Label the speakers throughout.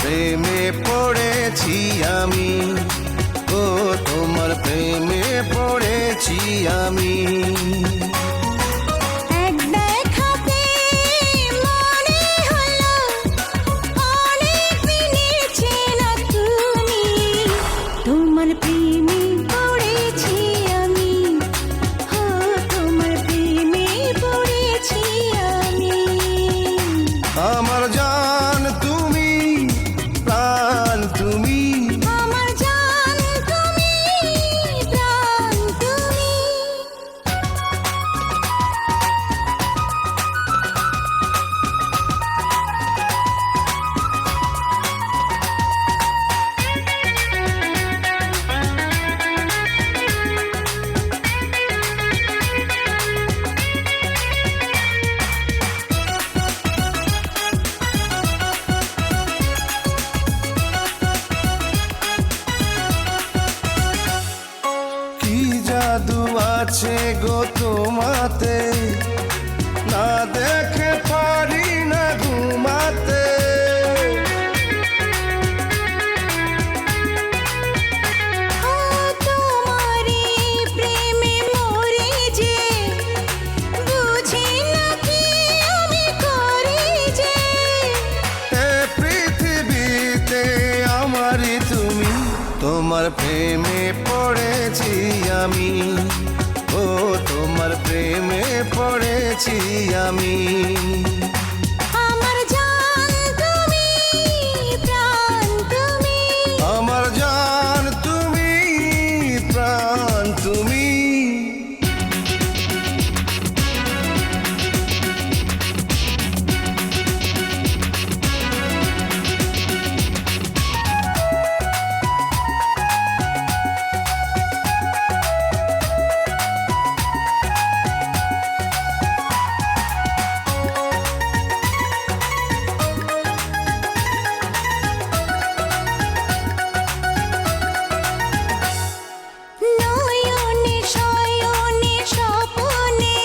Speaker 1: প্রেমে পড়েছি আমি, ও তোমার প্রেমে পড়েছি আমি।
Speaker 2: এক দেখাতে মনে হলো অনেক দিনের চেনা তুমি, তোমার প্রেমে পড়েছি আমি, ও তোমার প্রেমে পড়েছি আমি।
Speaker 1: আমার জান তুমি, প্রাণ তুমি,
Speaker 2: আমার জান তুমি, প্রাণ তুমি।
Speaker 1: কি জাদু আছে গো তোমাতে, না দেখে পারি না ঘুমাতে।
Speaker 2: ও তোমারি প্রেমে মরে যে, বুঝি না কি আমি করি যে।
Speaker 1: এ পৃথিবীতে আমারই তুমি, তোমার প্রেমে পড়েছি আমি, ও তোমার প্রেমে পড়েছি আমি।
Speaker 2: আমার জান তুমি, প্রাণ তুমি।
Speaker 1: আমার জান তুমি, প্রাণ তুমি।
Speaker 2: নয়নে শয়নে স্বপনে,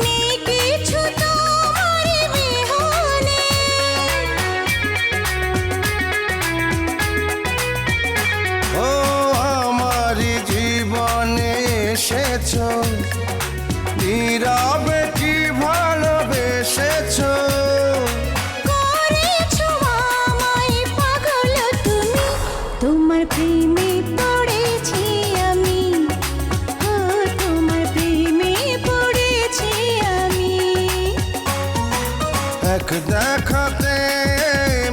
Speaker 2: নেই কিছু তোমার বিহনে।
Speaker 1: ও আমারই জীবনে এসেছো, নীরবে কি ভালোবেসেছো।
Speaker 2: করেছো আমায় পাগল তুমি, তোমার প্রেমে পড়েছি আমি, ও তোমার প্রেমে পড়েছি আমি।
Speaker 1: এক দেখাতে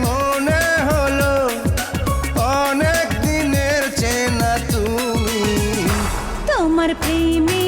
Speaker 1: মনে হলো অনেক দিনের চেনা তুমি,
Speaker 2: তোমার প্রেমে